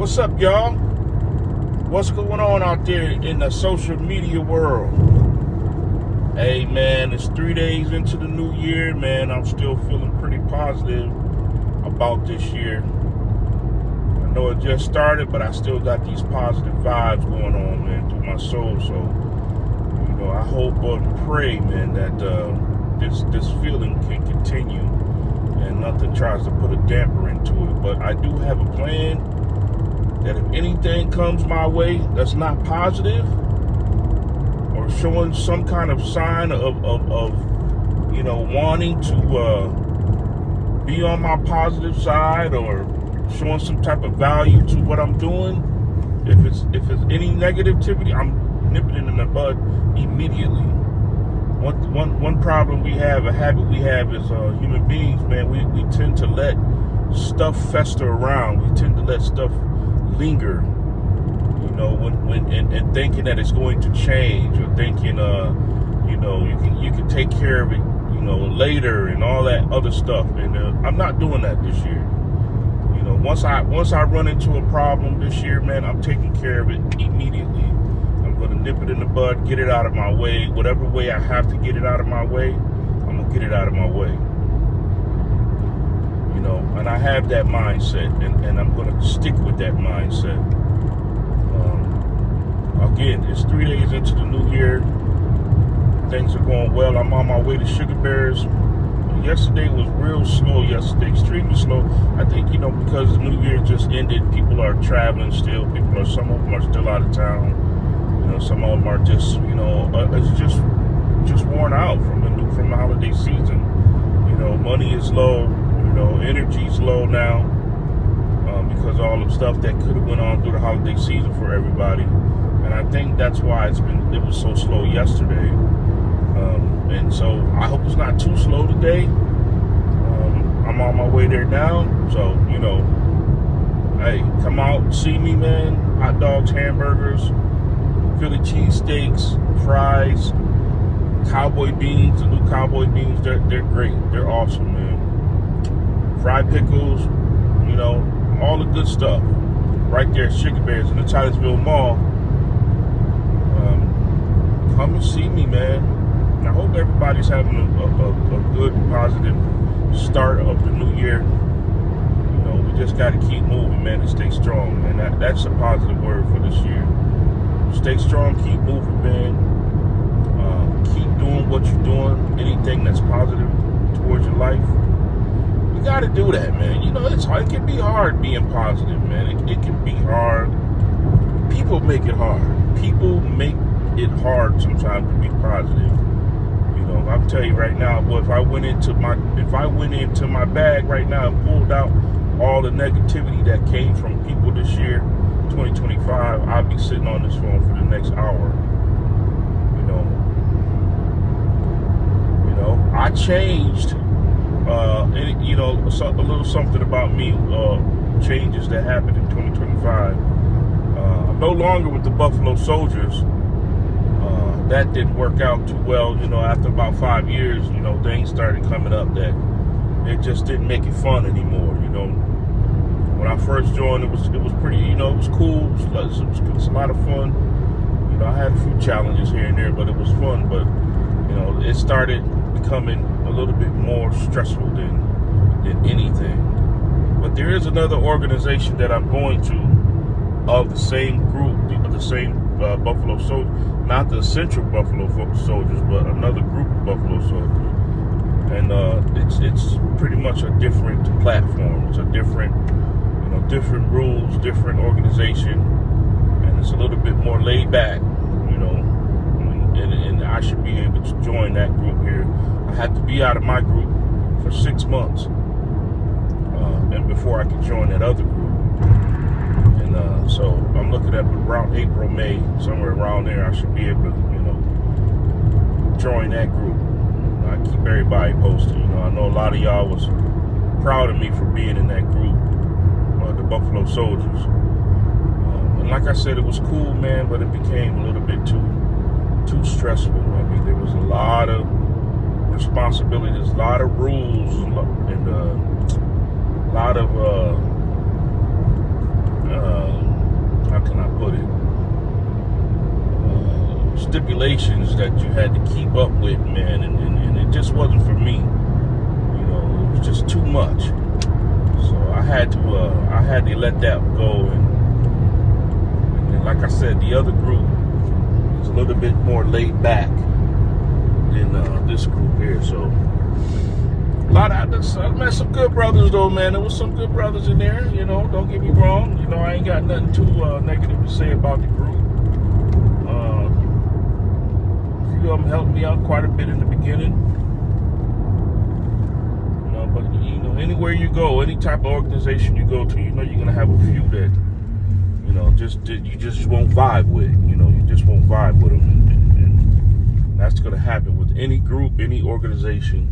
What's up, y'all? What's going on out there in the social media world? Hey, man, it's 3 days into the new year, man. I'm still feeling pretty positive about this year. I know it just started, but I still got these positive vibes going on, man, through my soul. So, I hope and pray, man, that this feeling can continue and nothing tries to put a damper into it. But I do have a plan that if anything comes my way that's not positive or showing some kind of sign of wanting to be on my positive side or showing some type of value to what I'm doing, if it's any negativity, I'm nipping it in the bud immediately. One problem we have, a habit we have as human beings, man, we tend to let stuff fester around. We tend to let stuff linger, when thinking that it's going to change, or thinking, you can take care of it, later, and all that other stuff. And I'm not doing that this year. Once I run into a problem this year, man, I'm taking care of it immediately. I'm going to nip it in the bud, get it out of my way. Whatever way I have to get it out of my way, I'm going to get it out of my way. And I have that mindset, and I'm going to stick with that mindset. Again, it's 3 days into the new year. Things are going well. I'm on my way to Sugar Bears. Yesterday was real slow. Extremely slow. I think, because the new year just ended, people are traveling still. Some of them are still out of town. Some of them are just, it's just worn out from the holiday season. Money is low. Energy's low now because of all the stuff that could have went on through the holiday season for everybody. And I think that's why it was so slow yesterday. And so I hope it's not too slow today. I'm on my way there now. So, hey, come out, see me, man. Hot dogs, hamburgers, Philly cheesesteaks, fries, cowboy beans. The new cowboy beans, they're great. They're awesome, man. Fried pickles, all the good stuff. Right there at Sugar Bears in the Titusville Mall. Come and see me, man. And I hope everybody's having a good, positive start of the new year. We just got to keep moving, man, and stay strong. And that's a positive word for this year. Stay strong, keep moving, man. Keep doing what you're doing. Anything that's positive towards your life. You got to do that, man. It's hard. It can be hard being positive, man. It can be hard. People make it hard. People make it hard sometimes to be positive. I'll tell you right now, boy, if I went into my bag right now and pulled out all the negativity that came from people this year, 2025, I'd be sitting on this phone for the next hour. I changed. A little something about me, changes that happened in 2025. I'm no longer with the Buffalo Soldiers. That didn't work out too well. After about 5 years, things started coming up that it just didn't make it fun anymore. When I first joined, it was pretty, it was cool. It was a lot of fun. I had a few challenges here and there, but it was fun. But, it started becoming a little bit more stressful than anything. But there is another organization that I'm going to of the same group, the same Buffalo Soldiers, not the Central Buffalo Soldiers, but another group of Buffalo Soldiers. And it's pretty much a different platform. It's a different, different rules, different organization, and it's a little bit more laid back, and I should be able to join that group here. I have to be out of my group for 6 months, and before I can join that other group. And so I'm looking at around April, May, somewhere around there, I should be able to, join that group. I keep everybody posted. I know a lot of y'all was proud of me for being in that group, the Buffalo Soldiers. And like I said, it was cool, man, but it became a little bit too stressful. I mean, there was a lot of responsibilities, a lot of rules, and a lot of stipulations that you had to keep up with, man, and it just wasn't for me. You know, it was just too much. So I had to let that go, and like I said, the other group is a little bit more laid back than this group here. So I met some good brothers though, man. There was some good brothers in there, you know, don't get me wrong. You know, I ain't got nothing too negative to say about the group. A few of them helped me out quite a bit in the beginning. You know, but you know, anywhere you go, any type of organization you go to, you know, you're gonna have a few that, you know, you just won't vibe with. You know, you just won't vibe with them, and that's gonna happen with any group, any organization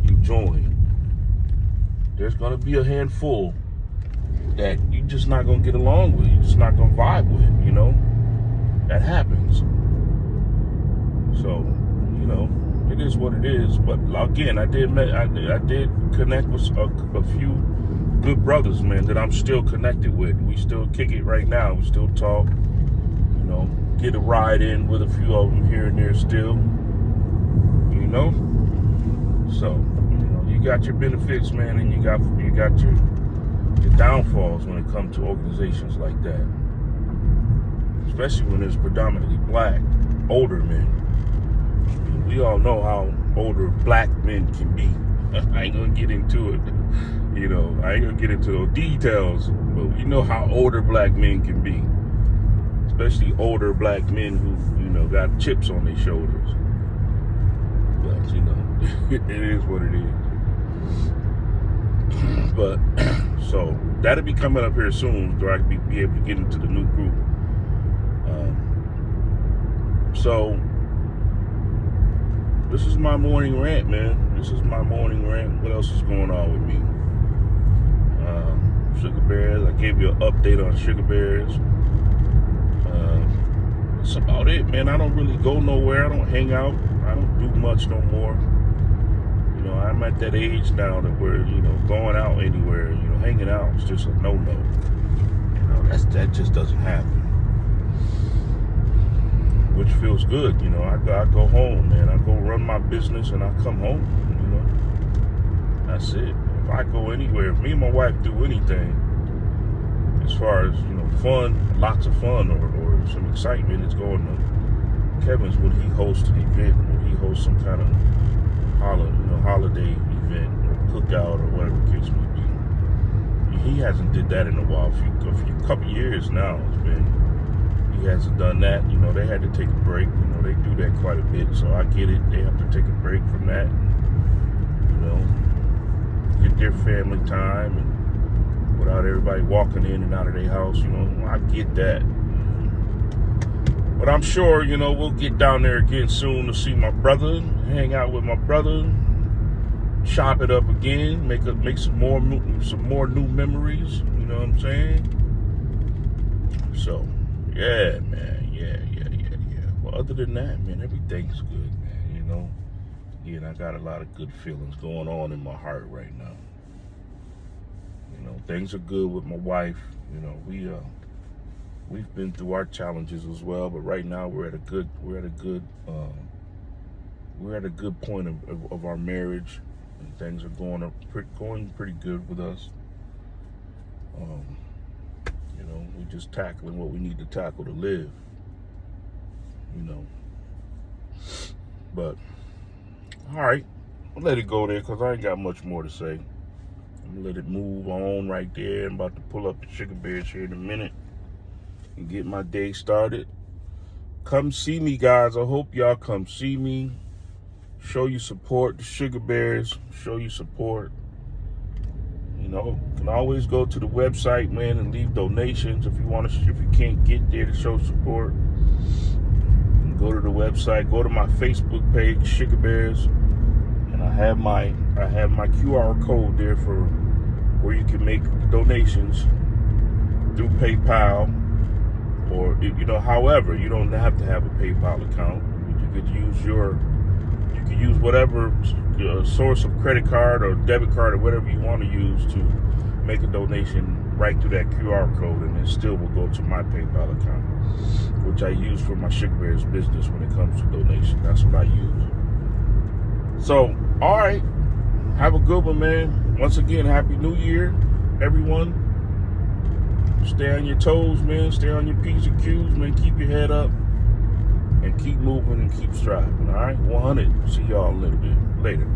you join. There's gonna be a handful that you're just not gonna get along with. You're just not gonna vibe with. You know, that happens. So, you know, it is what it is. But again, I did connect with a few good brothers, man, that I'm still connected with. We still kick it right now. We still talk. You know, get a ride in with a few of them here and there still. You know, so you know, you got your benefits, man, and you got your downfalls when it comes to organizations like that, especially when it's predominantly black older men. We all know how older black men can be. I ain't gonna get into it, you know. I ain't gonna get into those details, but we know how older black men can be, especially older black men who, you know, got chips on their shoulders. But you know, it is what it is. But so that'll be coming up here soon, so I can be able to get into the new group. So this is my morning rant, man. This is my morning rant. What else is going on with me? Sugar Bears. I gave you an update on Sugar Bears. That's about it, man. I don't really go nowhere. I don't hang out. I don't do much no more. You know, I'm at that age now that we're, you know, going out anywhere, you know, hanging out is just a no-no. You know, that just doesn't happen. Which feels good, you know. I go home, man. I go run my business and I come home, you know. That's it. If I go anywhere, if me and my wife do anything, as far as, you know, fun, lots of fun or some excitement, it's going to Kevin's when he hosts an event, or he hosts some kind of holiday event or cookout or whatever the case may be. He hasn't did that in a while, a couple years now. It's been. He hasn't done that. You know, they had to take a break. You know, they do that quite a bit, so I get it. They have to take a break from that. You know, get their family time and without everybody walking in and out of their house. You know, I get that. But I'm sure, you know, we'll get down there again soon to see my brother, hang out with my brother, chop it up again, make some more new memories. You know what I'm saying? So. Yeah, man. Yeah. Well, other than that, man, everything's good, man. You know, again, I got a lot of good feelings going on in my heart right now. You know, things are good with my wife. You know, we've been through our challenges as well, but right now we're at a good point of our marriage, and things are going pretty good with us. You know, we're just tackling what we need to tackle to live, you know. But, all right, I'll let it go there because I ain't got much more to say. I'm going to let it move on right there. I'm about to pull up the Sugar Bears here in a minute and get my day started. Come see me, guys. I hope y'all come see me. Show you support. The Sugar Bears, show you support. You know, you can always go to the website, man, and leave donations if you can't get there to show support. Go to the website, go to my Facebook page, Sugar Bears, and I have my QR code there for where you can make donations through PayPal, or, you know, however, you don't have to have a PayPal account. You could use whatever source of credit card or debit card or whatever you want to use to make a donation right through that QR code, and it still will go to my PayPal account, which I use for my Sugar Bears business when it comes to donation. That's what I use. So, all right. Have a good one, man. Once again, Happy New Year, everyone. Stay on your toes, man. Stay on your P's and Q's, man. Keep your head up and keep moving and keep striving, all right? 100. See y'all a little bit later.